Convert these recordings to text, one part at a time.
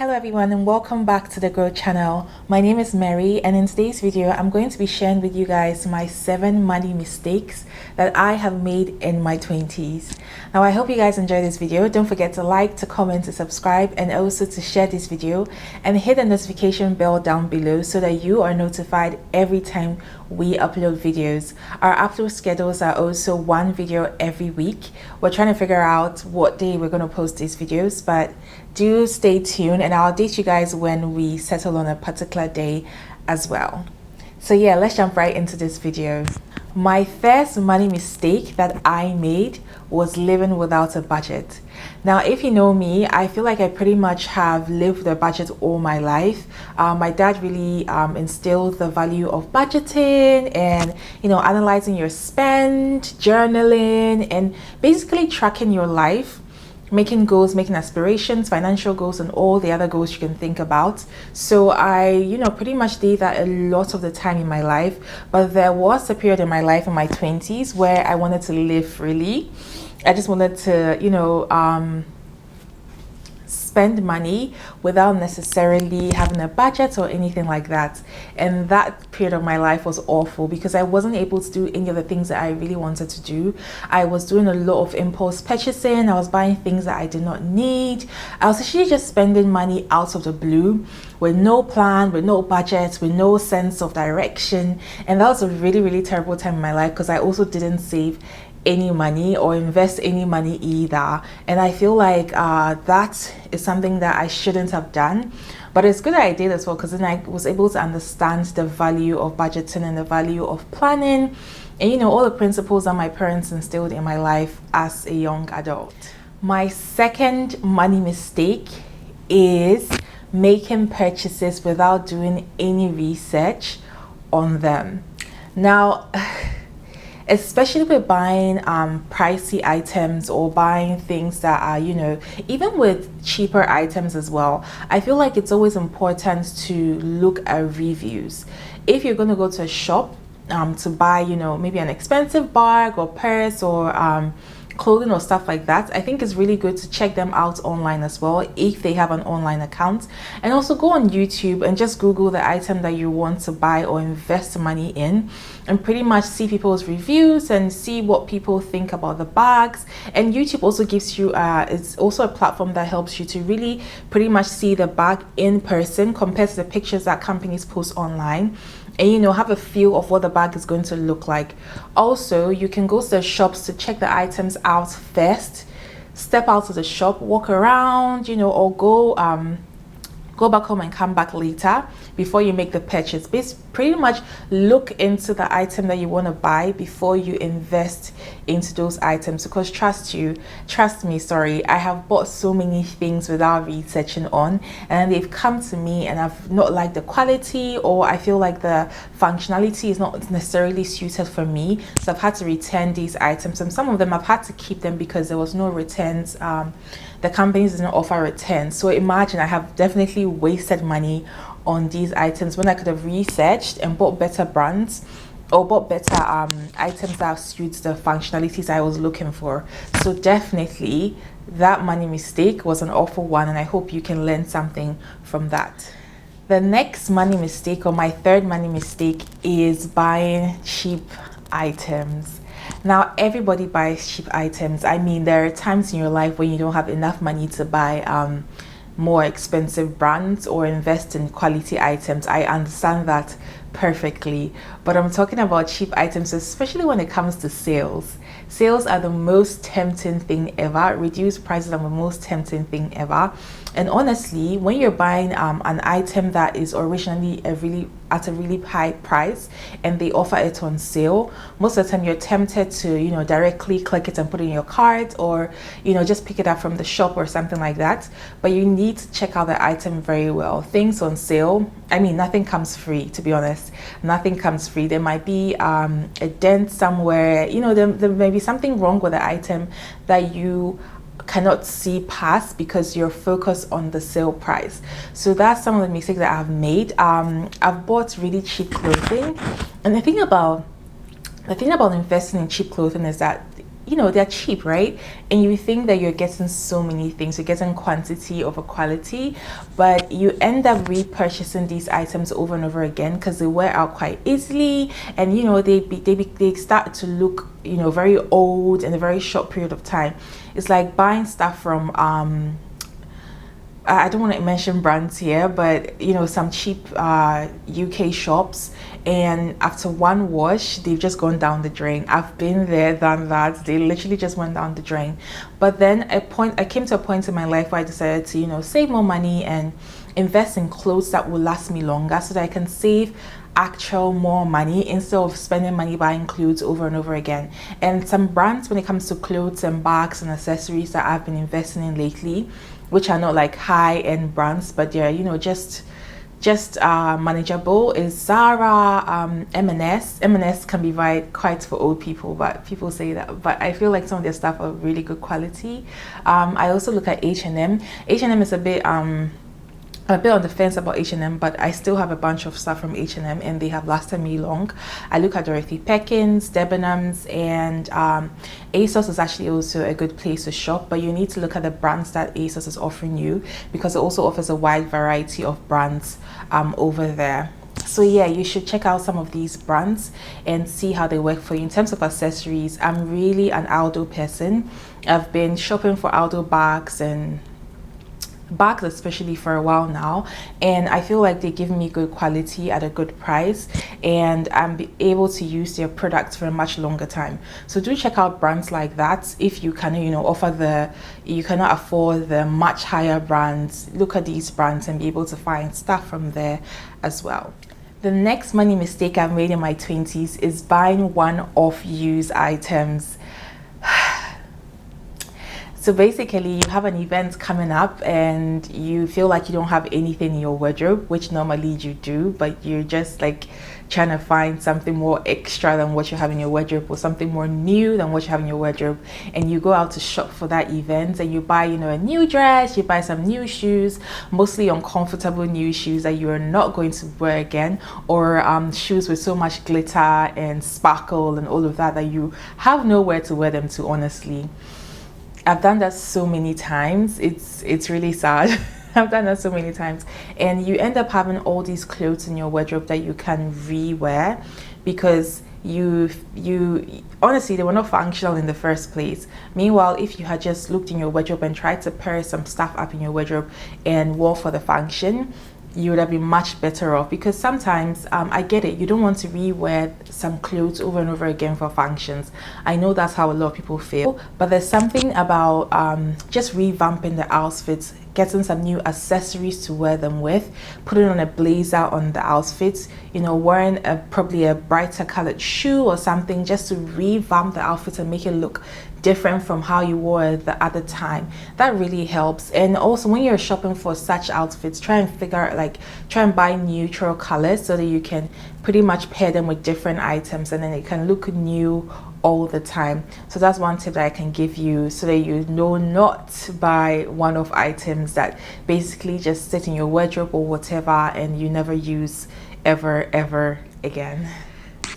Hello everyone and welcome back to the Grow channel. My name is Mary and in today's video I'm going to be sharing with you guys my 7 money mistakes that I have made in my 20s. Now I hope you guys enjoy this video. Don't forget to like, to comment, to subscribe, and also to share this video and hit the notification bell down below so that you are notified every time we upload videos. Our upload schedules are also 1 video every week. We're trying to figure out what day we're going to post these videos, but do stay tuned and I'll update you guys when we settle on a particular day as well. So yeah, let's jump right into this video. My first money mistake that I made was living without a budget. Now, if you know me, I feel like I pretty much have lived with a budget all my life. My dad really instilled the value of budgeting and, analyzing your spend, journaling, and basically tracking your life, making goals, making aspirations, financial goals, and all the other goals you can think about. So I, pretty much did that a lot of the time in my life. But there was a period in my life in my 20s where I wanted to live freely. I just wanted to, spend money without necessarily having a budget or anything like that. And that period of my life was awful because I wasn't able to do any of the things that I really wanted to do. I was doing a lot of impulse purchasing. I was buying things that I did not need. I was actually just spending money out of the blue with no plan, with no budget, with no sense of direction. And that was a really, really terrible time in my life because I also didn't save any money or invest any money either. And I feel like that is something that I shouldn't have done, but it's good that I did as well because then I was able to understand the value of budgeting and the value of planning and all the principles that my parents instilled in my life as a young adult. My second money mistake is making purchases without doing any research on them. Now, especially with buying pricey items or buying things that are, even with cheaper items as well, I feel like it's always important to look at reviews. If you're going to go to a shop to buy, maybe an expensive bag or purse or clothing or stuff like that, I think it's really good to check them out online as well if they have an online account, and also go on YouTube and just Google the item that you want to buy or invest money in and pretty much see people's reviews and see what people think about the bags. And YouTube also gives you it's also a platform that helps you to really pretty much see the bag in person compared to the pictures that companies post online, and have a feel of what the bag is going to look like. Also, you can go to the shops to check the items out first, step out of the shop, walk around, or go back home and come back later before you make the purchase. Pretty much look into the item that you want to buy before you invest into those items, because trust me, I have bought so many things without researching on, and they've come to me and I've not liked the quality, or I feel like the functionality is not necessarily suited for me, so I've had to return these items, and some of them I've had to keep them because there was no returns. The companies didn't offer returns. So imagine I have definitely wasted money on these items when I could have researched and bought better brands or bought better items that suit the functionalities I was looking for. So definitely that money mistake was an awful one, and I hope you can learn something from that. The next money mistake, or my third money mistake, is buying cheap items. Now, everybody buys cheap items. I mean, there are times in your life when you don't have enough money to buy more expensive brands or invest in quality items. I understand that perfectly, but I'm talking about cheap items, especially when it comes to sales. Sales are the most tempting thing ever. Reduced prices are the most tempting thing ever. And honestly, when you're buying an item that is originally at a really high price and they offer it on sale, most of the time you're tempted to directly click it and put it in your cart, or just pick it up from the shop or something like that. But you need to check out the item very well. Things on sale, I mean, nothing comes free, to be honest. Nothing comes free. There might be a dent somewhere, there may be something wrong with the item that you cannot see past because you're focused on the sale price. So that's some of the mistakes that I've made. I've bought really cheap clothing, and the thing about investing in cheap clothing is that you know, they're cheap, right? And you think that you're getting so many things, you're getting quantity over quality, but you end up repurchasing these items over and over again because they wear out quite easily, and you know, they start to look, you know, very old in a very short period of time. It's like buying stuff from I don't want to mention brands here, but you know, some cheap UK shops, and after one wash they've just gone down the drain. I've been there, done that. They literally just went down the drain. But then I came to a point in my life where I decided to, you know, save more money and invest in clothes that will last me longer, so that I can save actual more money instead of spending money buying clothes over and over again. And some brands, when it comes to clothes and bags and accessories, that I've been investing in lately, which are not like high-end brands, but they're, you know, just manageable, is Zara, M&S. M&S can be quite for old people, but people say that, but I feel like some of their stuff are really good quality. I also look at H&M. H&M is a bit on the fence about H&M, but I still have a bunch of stuff from H&M and they have lasted me long. I look at Dorothy Perkins, Debenhams, and ASOS is actually also a good place to shop, but you need to look at the brands that ASOS is offering you, because it also offers a wide variety of brands over there. So yeah, you should check out some of these brands and see how they work for you. In terms of accessories, I'm really an Aldo person. I've been shopping for Aldo bags and bags especially for a while now, and I feel like they give me good quality at a good price, and I'm able to use their products for a much longer time. So do check out brands like that. If you can, you know, you cannot afford the much higher brands, look at these brands and be able to find stuff from there as well. The next money mistake I've made in my 20s is buying one-off used items. So basically, you have an event coming up and you feel like you don't have anything in your wardrobe, which normally you do, but you're just like trying to find something more extra than what you have in your wardrobe, or something more new than what you have in your wardrobe, and you go out to shop for that event and you buy, you know, a new dress, you buy some new shoes, mostly uncomfortable new shoes that you are not going to wear again, or shoes with so much glitter and sparkle and all of that that you have nowhere to wear them to, honestly. I've done that so many times. It's really sad. I've done that so many times, and you end up having all these clothes in your wardrobe that you can re-wear because you honestly, they were not functional in the first place. Meanwhile, if you had just looked in your wardrobe and tried to pair some stuff up in your wardrobe and wore for the function, you would have been much better off. Because sometimes I get it, you don't want to re-wear some clothes over and over again for functions. I know that's how a lot of people feel, but there's something about just revamping the outfits, getting some new accessories to wear them with, putting on a blazer on the outfits, you know, wearing probably a brighter colored shoe or something, just to revamp the outfit and make it look different from how you wore it the other time. That really helps. And also, when you're shopping for such outfits, try and buy neutral colors so that you can pretty much pair them with different items, and then it can look new all the time. So that's one tip that I can give you, so that you know not to buy one-off items that basically just sit in your wardrobe or whatever and you never use ever again.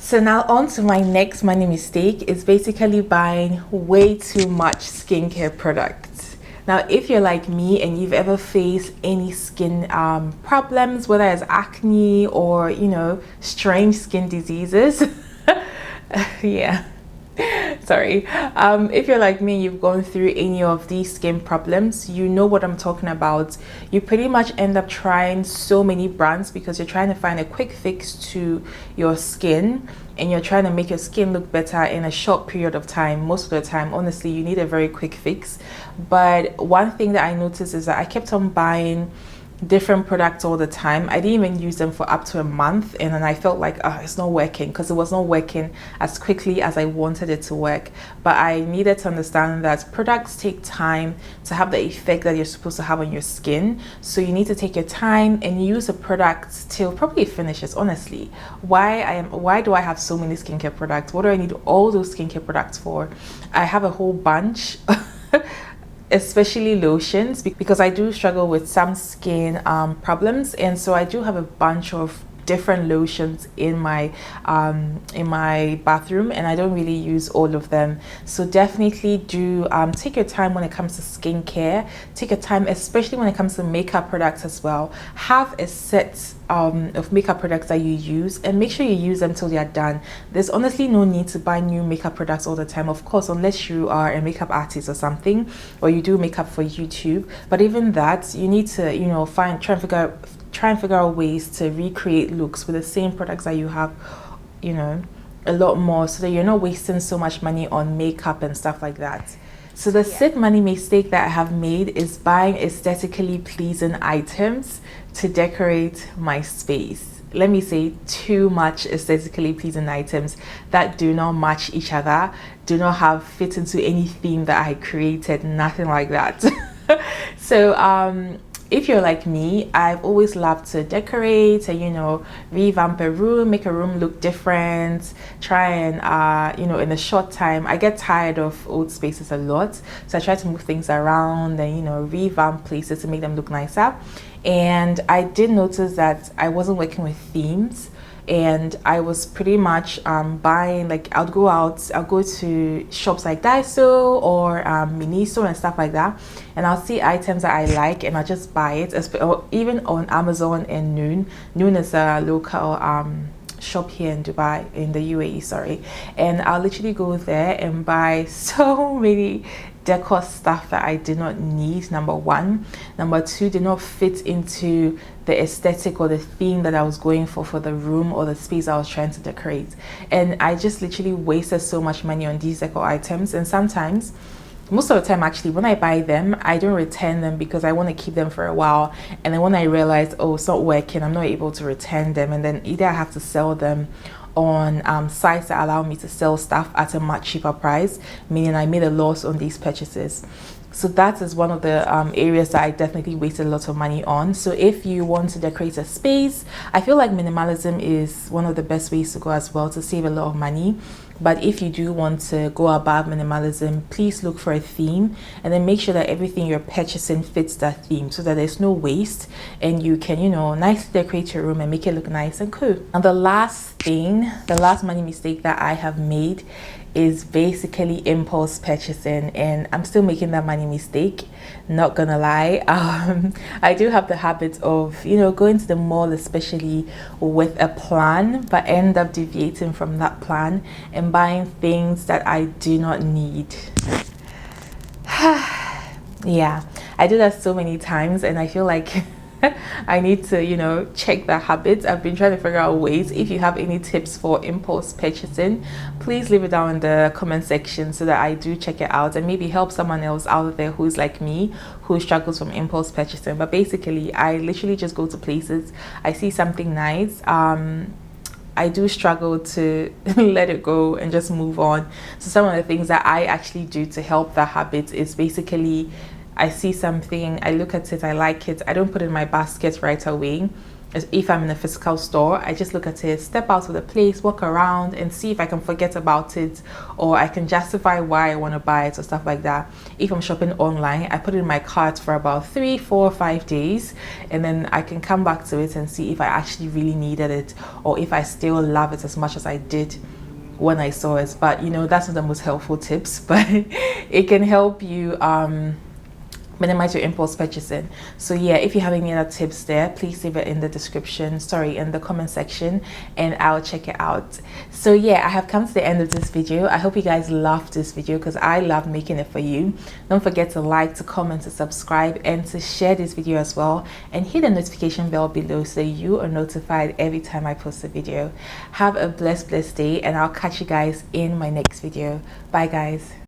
So now on to my next money mistake, is basically buying way too much skincare products. Now, if you're like me and you've ever faced any skin problems, whether it's acne or, you know, strange skin diseases, yeah. Sorry. If you're like me, you've gone through any of these skin problems, you know what I'm talking about. You pretty much end up trying so many brands because you're trying to find a quick fix to your skin, and you're trying to make your skin look better in a short period of time. Most of the time, honestly, you need a very quick fix. But one thing that I noticed is that I kept on buying different products all the time. I didn't even use them for up to a month, and then I felt like it's not working, because it was not working as quickly as I wanted it to work. But I needed to understand that products take time to have the effect that you're supposed to have on your skin, so you need to take your time and use a product till probably it finishes. Honestly, why do I have so many skincare products? What do I need all those skincare products for? I have a whole bunch. Especially lotions, because I do struggle with some skin problems, and so I do have a bunch of different lotions in my bathroom, and I don't really use all of them. So definitely do take your time when it comes to skincare. Take your time, especially when it comes to makeup products as well. Have a set of makeup products that you use, and make sure you use them till they are done. There's honestly no need to buy new makeup products all the time, of course, unless you are a makeup artist or something, or you do makeup for YouTube. But even that, you need to, you know, try and figure out ways to recreate looks with the same products that you have, you know, a lot more, so that you're not wasting so much money on makeup and stuff like that. So the sixth money mistake that I have made is buying aesthetically pleasing items to decorate my space. Let me say, too much aesthetically pleasing items that do not match each other, do not have fit into any theme that I created, nothing like that. So if you're like me, I've always loved to decorate and, you know, revamp a room, make a room look different, try and, you know, in a short time, I get tired of old spaces a lot. So I try to move things around and, you know, revamp places to make them look nicer. And I did notice that I wasn't working with themes. And I was pretty much buying, like, I'll go to shops like Daiso or Miniso and stuff like that, and I'll see items that I like and I'll just buy it, or even on Amazon and Noon is a local shop here in Dubai, in the UAE, sorry. And I'll literally go there and buy so many decor stuff that I did not need, number one. Number two, did not fit into the aesthetic or the theme that I was going for the room or the space I was trying to decorate. And I just literally wasted so much money on these decor items. And sometimes, most of the time actually, when I buy them, I don't return them because I want to keep them for a while. And then when I realize, oh, it's not working, I'm not able to return them, and then either I have to sell them on sites that allow me to sell stuff at a much cheaper price, meaning I made a loss on these purchases. So that is one of the areas that I definitely wasted a lot of money on. So if you want to decorate a space, I feel like minimalism is one of the best ways to go as well, to save a lot of money. But if you do want to go above minimalism, please look for a theme, and then make sure that everything you're purchasing fits that theme, so that there's no waste and you can, you know, nicely decorate your room and make it look nice and cool. And the last money mistake that I have made is basically impulse purchasing, and I'm still making that money mistake, not gonna lie. I do have the habit of, you know, going to the mall, especially with a plan, but end up deviating from that plan and buying things that I do not need. Yeah, I do that so many times, and I feel like I need to, you know, check that habit. I've been trying to figure out ways. If you have any tips for impulse purchasing, please leave it down in the comment section so that I do check it out and maybe help someone else out there who's like me, who struggles from impulse purchasing. But basically, I literally just go to places, I see something nice, I do struggle to let it go and just move on. So some of the things that I actually do to help that habit is basically, I see something, I look at it, I like it, I don't put it in my basket right away. As if I'm in a physical store, I just look at it, step out of the place, walk around and see if I can forget about it, or I can justify why I want to buy it or stuff like that. If I'm shopping online, I put it in my cart for about 3, 4, 5 days, and then I can come back to it and see if I actually really needed it, or if I still love it as much as I did when I saw it. But you know, that's not the most helpful tips, but it can help you minimize your impulse purchasing. So yeah, if you have any other tips there, please leave it in the description, in the comment section, and I'll check it out. So yeah, I have come to the end of this video. I hope you guys loved this video because I love making it for you. Don't forget to like, to comment, to subscribe, and to share this video as well, and hit the notification bell below so you are notified every time I post a video. Have a blessed day, and I'll catch you guys in my next video. Bye guys.